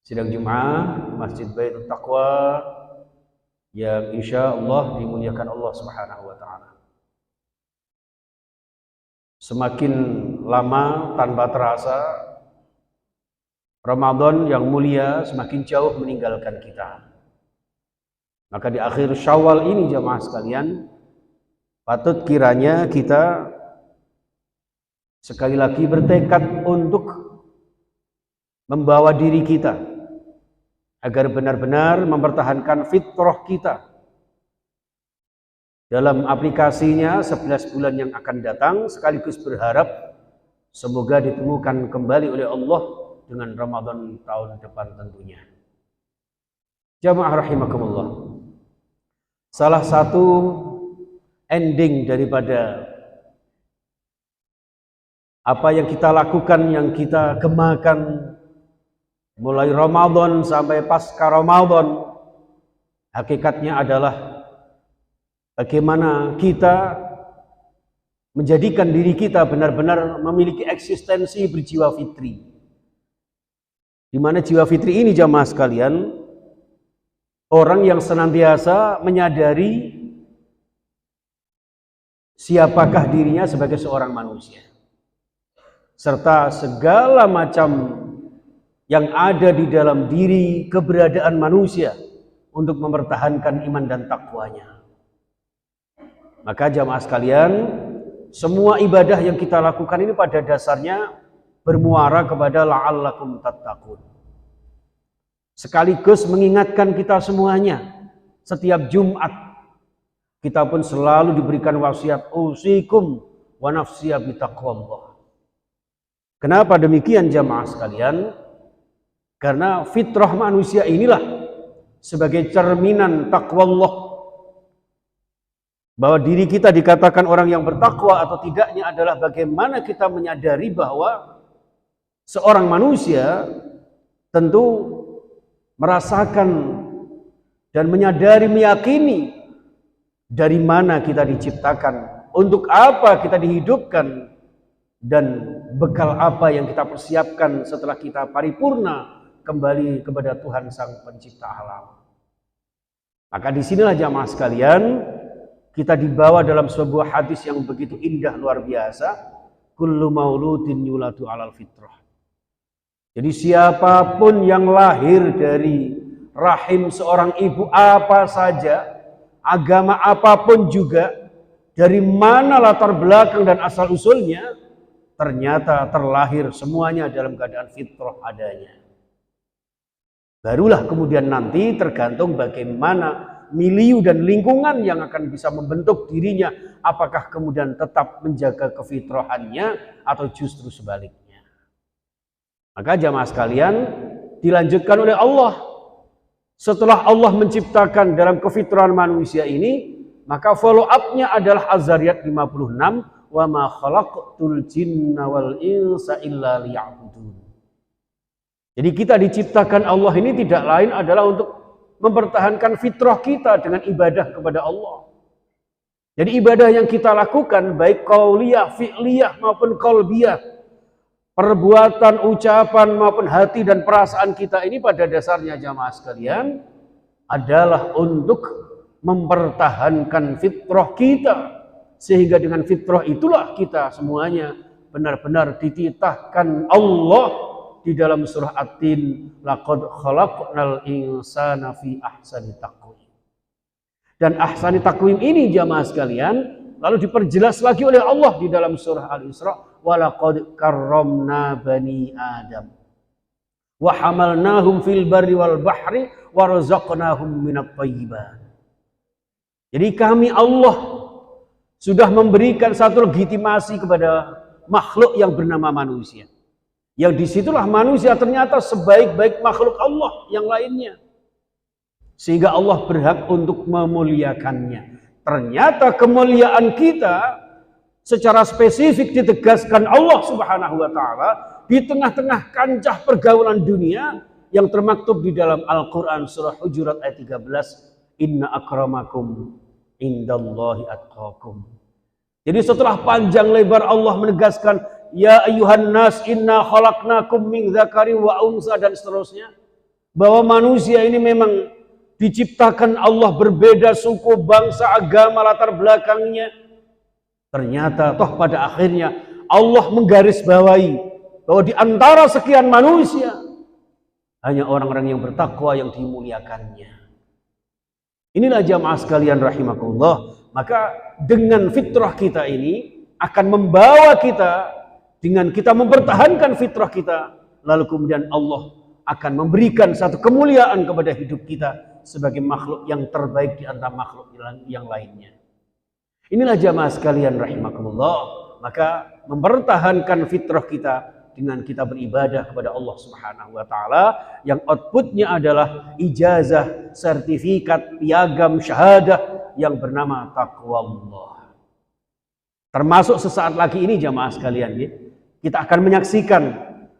sidang Jum'ah Masjid Baitul Taqwa yang insya Allah dimuliakan Allah Subhanahu wa Ta'ala. Semakin lama tanpa terasa Ramadan yang mulia semakin jauh meninggalkan kita. Maka di akhir Syawal ini jamaah sekalian, patut kiranya kita sekali lagi bertekad untuk membawa diri kita agar benar-benar mempertahankan fitrah kita dalam aplikasinya 11 bulan yang akan datang, sekaligus berharap semoga ditemukan kembali oleh Allah dengan Ramadan tahun depan tentunya. Jamaah rahimakumullah, salah satu ending daripada apa yang kita lakukan, yang kita gemakan mulai Ramadan sampai pasca Ramadan, hakikatnya adalah bagaimana kita menjadikan diri kita benar-benar memiliki eksistensi berjiwa fitri. Di mana jiwa fitri ini jamaah sekalian, orang yang senantiasa menyadari siapakah dirinya sebagai seorang manusia, serta segala macam yang ada di dalam diri keberadaan manusia untuk mempertahankan iman dan takwanya. Maka jamaah sekalian, semua ibadah yang kita lakukan ini pada dasarnya bermuara kepada la'allakum tattaqun. Sekaligus mengingatkan kita semuanya, setiap Jumat kita pun selalu diberikan wasiat usikum wa nafsiya bitaqwallah. Kenapa demikian jamaah sekalian? Karena fitrah manusia inilah sebagai cerminan takwallah, bahwa diri kita dikatakan orang yang bertakwa atau tidaknya adalah bagaimana kita menyadari bahwa seorang manusia tentu merasakan dan menyadari, meyakini dari mana kita diciptakan, untuk apa kita dihidupkan, dan bekal apa yang kita persiapkan setelah kita paripurna kembali kepada Tuhan Sang Pencipta alam. Maka disinilah jamaah sekalian, kita dibawa dalam sebuah hadis yang begitu indah luar biasa. Kullu mauludin yuladu alal fitrah. Jadi siapapun yang lahir dari rahim seorang ibu apa saja, agama apapun juga, dari mana latar belakang dan asal usulnya, ternyata terlahir semuanya dalam keadaan fitrah adanya. Barulah kemudian nanti tergantung bagaimana milieu dan lingkungan yang akan bisa membentuk dirinya, apakah kemudian tetap menjaga kefitrahannya atau justru sebaliknya. Maka jamaah sekalian, dilanjutkan oleh Allah. Setelah Allah menciptakan dalam kefitrahan manusia ini, maka follow up-nya adalah Az-Zariyat 56, wa ma khalaqtul jinna wal insa illa liya'budun. Jadi kita diciptakan Allah ini tidak lain adalah untuk mempertahankan fitrah kita dengan ibadah kepada Allah. Jadi ibadah yang kita lakukan baik qauliyah, fi'liyah maupun qalbiyah, perbuatan, ucapan maupun hati dan perasaan kita ini pada dasarnya jamaah sekalian adalah untuk mempertahankan fitrah kita. Sehingga dengan fitrah itulah kita semuanya benar-benar dititahkan Allah di dalam surah At-Tin, laqad khalaqnal insana fi ahsani taqwim. Dan ahsani taqwim ini jamaah sekalian lalu diperjelas lagi oleh Allah di dalam surah Al-Isra, wa laqad karramna bani Adam wa hamalnahum fil barri wal bahri wa razaqnahum minat thayyibat. Jadi kami Allah sudah memberikan satu legitimasi kepada makhluk yang bernama manusia. Yang disitulah manusia ternyata sebaik-baik makhluk Allah yang lainnya. Sehingga Allah berhak untuk memuliakannya. Ternyata kemuliaan kita secara spesifik ditegaskan Allah Subhanahu wa Ta'ala di tengah-tengah kancah pergaulan dunia yang termaktub di dalam Al-Quran surah Hujurat ayat 13. Inna akramakum indallahi atqakum. Jadi setelah panjang lebar Allah menegaskan ya ayyuhan nas inna khalaqnakum min dzakarin wa unsa dan seterusnya, bahwa manusia ini memang diciptakan Allah berbeda suku, bangsa, agama, latar belakangnya. Ternyata toh pada akhirnya Allah menggarisbawahi bahwa di antara sekian manusia hanya orang-orang yang bertakwa yang dimuliakannya. Inilah jamaah sekalian rahimakumullah. Maka dengan fitrah kita ini akan membawa kita, dengan kita mempertahankan fitrah kita, lalu kemudian Allah akan memberikan satu kemuliaan kepada hidup kita sebagai makhluk yang terbaik di antara makhluk yang lainnya. Inilah jamaah sekalian rahimakumullah. Maka mempertahankan fitrah kita dengan kita beribadah kepada Allah Subhanahu wa taala yang outputnya adalah ijazah, sertifikat, piagam, syahadah yang bernama taqwa Allah. Termasuk sesaat lagi ini jamaah sekalian, kita akan menyaksikan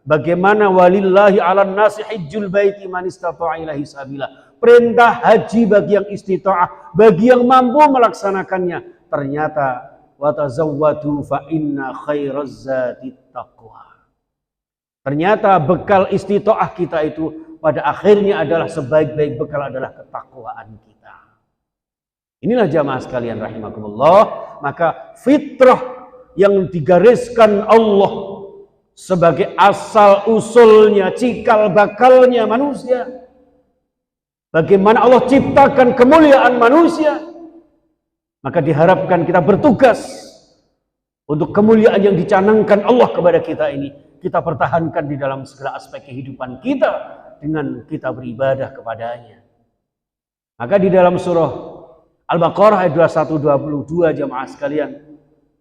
bagaimana walillahi 'alan nasi hajjul baiti man istata'a ilaihi sabila. Perintah haji bagi yang istita'ah, bagi yang mampu melaksanakannya. Ternyata wa tazawwadu fa inna khairaz zati taqwa. Ternyata bekal istita'ah kita itu pada akhirnya adalah sebaik-baik bekal adalah ketakwaan kita. Inilah jamaah sekalian rahimakumullah. Maka fitrah yang digariskan Allah sebagai asal usulnya, cikal bakalnya manusia. Bagaimana Allah ciptakan kemuliaan manusia. Maka diharapkan kita bertugas untuk kemuliaan yang dicanangkan Allah kepada kita ini. Kita pertahankan di dalam segala aspek kehidupan kita dengan kita beribadah kepadanya. Maka di dalam surah Al-Baqarah ayat 21-22 jamaah sekalian,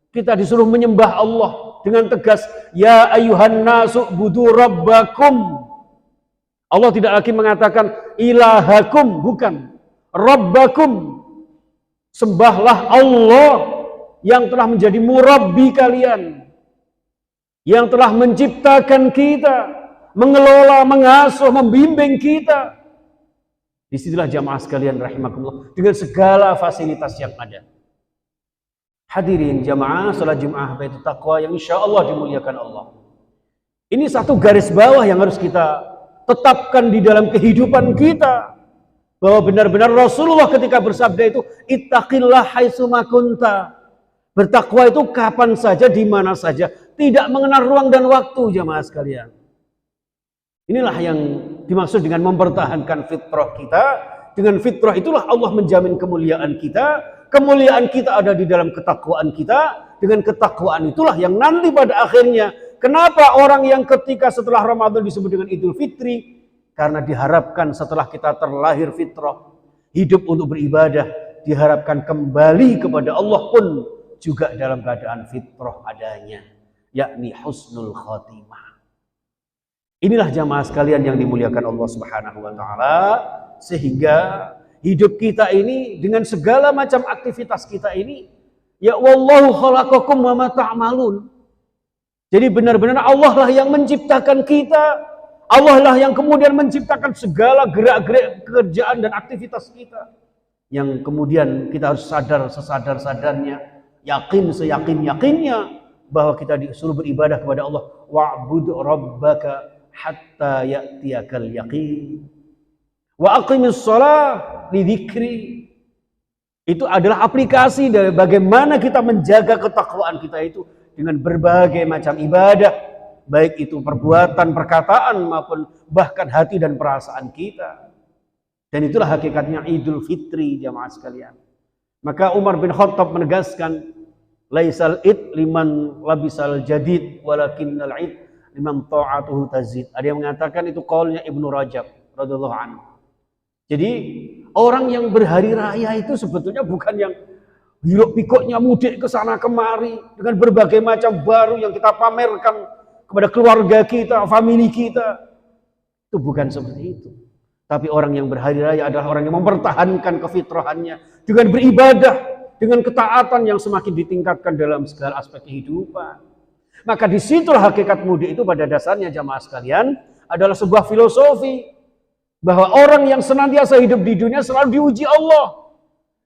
kita disuruh menyembah Allah dengan tegas. Ya ayyuhan nasu budu rabbakum. Allah tidak lagi mengatakan ilahakum, bukan. Rabbakum. Sembahlah Allah yang telah menjadi murabbi kalian. Yang telah menciptakan kita, mengelola, mengasuh, membimbing kita. Disitulah jamaah sekalian rahimakumullah dengan segala fasilitas yang ada. Hadirin jamaah salat Jumat Baitul Taqwa yang insya Allah dimuliakan Allah. Ini satu garis bawah yang harus kita tetapkan di dalam kehidupan kita. Bahwa benar-benar Rasulullah ketika bersabda itu ittaqillah haitsuma kunta. Bertakwa itu kapan saja, di mana saja, tidak mengenal ruang dan waktu jamaah sekalian. Inilah yang dimaksud dengan mempertahankan fitrah kita. Dengan fitrah itulah Allah menjamin kemuliaan kita. Kemuliaan kita ada di dalam ketakwaan kita. Dengan ketakwaan itulah yang nanti pada akhirnya, kenapa orang yang ketika setelah Ramadan disebut dengan Idul Fitri? Karena diharapkan setelah kita terlahir fitrah, hidup untuk beribadah, diharapkan kembali kepada Allah pun juga dalam keadaan fitrah adanya, yakni husnul khatimah. Inilah jamaah sekalian yang dimuliakan Allah Subhanahu wa taala, sehingga hidup kita ini dengan segala macam aktivitas kita ini, ya wallahu khalaqakum wa ma ta'malun. Jadi benar-benar Allah lah yang menciptakan kita. Allah lah yang kemudian menciptakan segala gerak-gerik pekerjaan dan aktivitas kita. Yang kemudian kita harus sadar sesadar-sadarnya, yakin seyakin-yakinnya bahwa kita disuruh beribadah kepada Allah. Wa'bud rabbaka hatta ya'tiyakal yaqin. Wa aqimis shalah li dzikri. Itu adalah aplikasi dari bagaimana kita menjaga ketakwaan kita itu dengan berbagai macam ibadah. Baik itu perbuatan, perkataan maupun bahkan hati dan perasaan kita. Dan itulah hakikatnya Idul Fitri jamaah sekalian. Maka Umar bin Khattab menegaskan, laisal id liman labisal jadid walakinnal id liman ta'atuhu tazid. Ada yang mengatakan itu qaulnya Ibnu Rajab radhiyallahu anhu. Jadi orang yang berhari raya itu sebetulnya bukan yang hiruk pikuknya mudik ke sana kemari dengan berbagai macam baru yang kita pamerkan kepada keluarga kita, famili kita. Itu bukan seperti itu. Tapi orang yang berhari raya adalah orang yang mempertahankan kefitrahannya dengan beribadah, dengan ketaatan yang semakin ditingkatkan dalam segala aspek kehidupan. Maka disitulah hakikat mudik itu pada dasarnya jamaah sekalian adalah sebuah filosofi bahwa orang yang senantiasa hidup di dunia selalu diuji Allah.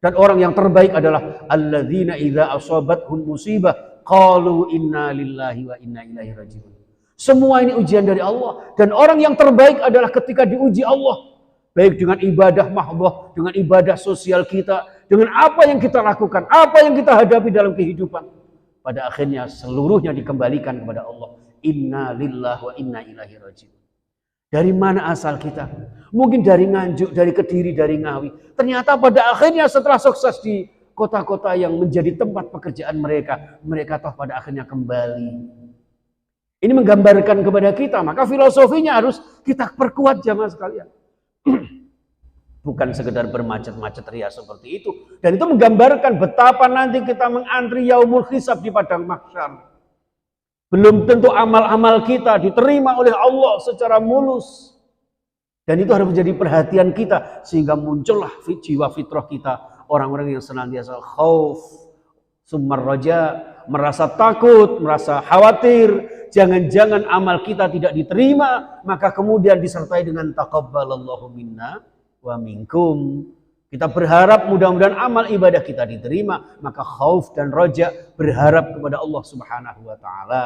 Dan orang yang terbaik adalah alladzina idza asabathum musibah qalu inna lillahi wa inna ilaihi raji'un. Semua ini ujian dari Allah. Dan orang yang terbaik adalah ketika diuji Allah. Baik dengan ibadah mahdhah, dengan ibadah sosial kita, dengan apa yang kita lakukan, apa yang kita hadapi dalam kehidupan. Pada akhirnya seluruhnya dikembalikan kepada Allah. Inna lillahi wa inna ilaihi raji'un. Dari mana asal kita? Mungkin dari Nganjuk, dari Kediri, dari Ngawi. Ternyata pada akhirnya setelah sukses di kota-kota yang menjadi tempat pekerjaan mereka, mereka toh pada akhirnya kembali. Ini menggambarkan kepada kita, maka filosofinya harus kita perkuat jamaah sekalian. Bukan sekedar bermacet-macet ria seperti itu. Dan itu menggambarkan betapa nanti kita mengantri yaumul hisab di padang mahsyar. Belum tentu amal-amal kita diterima oleh Allah secara mulus. Dan itu harus menjadi perhatian kita. Sehingga muncullah jiwa fitrah kita. Orang-orang yang senantiasa khauf, sumar raja, merasa takut, merasa khawatir. Jangan-jangan amal kita tidak diterima. Maka kemudian disertai dengan taqabbalallahu minna wa minkum. Kita berharap mudah-mudahan amal ibadah kita diterima, maka khauf dan roja berharap kepada Allah Subhanahu wa taala.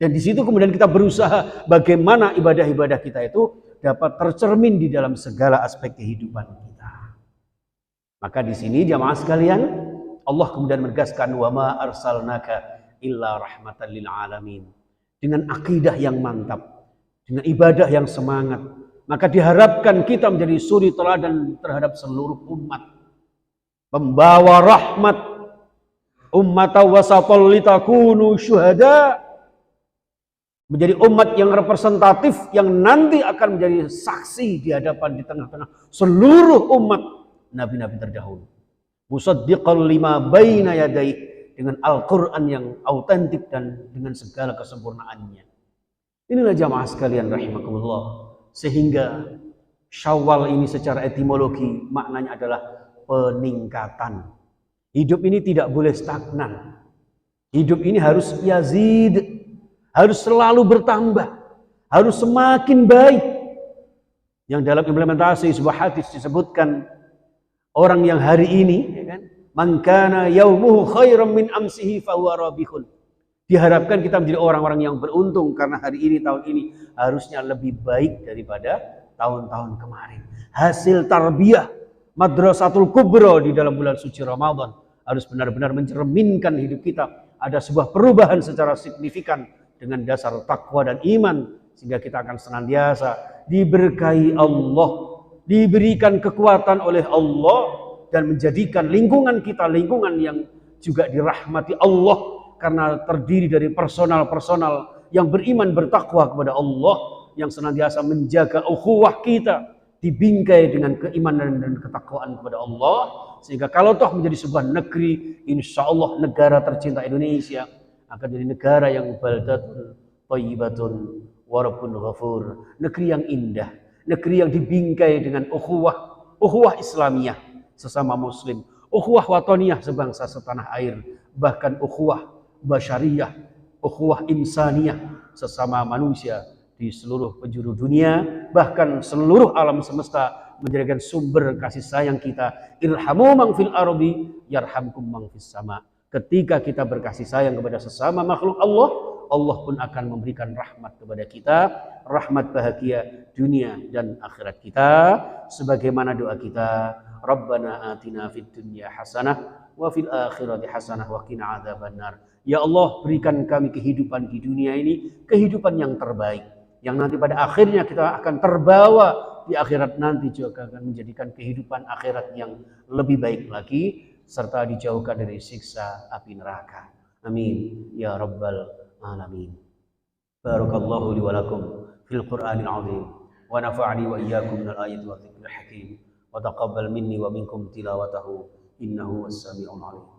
Dan di situ kemudian kita berusaha bagaimana ibadah-ibadah kita itu dapat tercermin di dalam segala aspek kehidupan kita. Maka di sini jamaah sekalian, Allah kemudian menegaskan wa ma arsalnaka illa rahmatan lil alamin. Dengan akidah yang mantap, dengan ibadah yang semangat, maka diharapkan kita menjadi suri teladan terhadap seluruh umat. Pembawa rahmat. Ummatan wasatan litakunu syuhada. Menjadi umat yang representatif yang nanti akan menjadi saksi di hadapan di tengah-tengah seluruh umat nabi-nabi terdahulu. Musaddiqan lima baina yadayhi, dengan Al-Quran yang autentik dan dengan segala kesempurnaannya. Inilah jamaah sekalian rahimakumullah. Sehingga Syawal ini secara etimologi maknanya adalah peningkatan. Hidup ini tidak boleh stagnan. Hidup ini harus yazid, harus selalu bertambah, harus semakin baik. Yang dalam implementasi sebuah hadis disebutkan orang yang hari ini, ya kan, man kana yaumuhu khairan min amsihi fahuwa rabihun. Diharapkan kita menjadi orang-orang yang beruntung karena hari ini, tahun ini harusnya lebih baik daripada tahun-tahun kemarin. Hasil tarbiyah madrasatul kubra di dalam bulan suci Ramadan harus benar-benar mencerminkan hidup kita. Ada sebuah perubahan secara signifikan dengan dasar takwa dan iman, sehingga kita akan senantiasa diberkahi Allah, diberikan kekuatan oleh Allah, dan menjadikan lingkungan kita lingkungan yang juga dirahmati Allah. Karena terdiri dari personal-personal yang beriman bertakwa kepada Allah, yang senantiasa menjaga ukhuwah kita dibingkai dengan keimanan dan ketakwaan kepada Allah, sehingga kalau toh menjadi sebuah negeri, insya Allah negara tercinta Indonesia akan jadi negara yang baldatun thayyibatun wa rabbun ghafur, negeri yang indah, negeri yang dibingkai dengan ukhuwah Islamiyah sesama muslim, ukhuwah wataniyah sebangsa setanah air, bahkan ukhuwah basyariyah, ukhuwah insaniyah sesama manusia di seluruh penjuru dunia, bahkan seluruh alam semesta menjadikan sumber kasih sayang kita. Irhamu man fil ardi yarhamkum man fis sama. Ketika kita berkasih sayang kepada sesama makhluk Allah, Allah pun akan memberikan rahmat kepada kita, rahmat bahagia dunia dan akhirat kita, sebagaimana doa kita, Rabbana atina fid dunya hasanah wa fil akhirati hasanah wa qina adzabannar. Ya Allah, berikan kami kehidupan di dunia ini, kehidupan yang terbaik, yang nanti pada akhirnya kita akan terbawa di akhirat nanti juga akan menjadikan kehidupan akhirat yang lebih baik lagi, serta dijauhkan dari siksa api neraka. Amin ya rabbal alamin. Barakallahu li wa lakum fil Qur'anil azim wa nafa'ani wa iyyakum minal ayati wa dzikril hakim wa taqabbal minni wa minkum tilawatahu innahu was-sami'ul alim.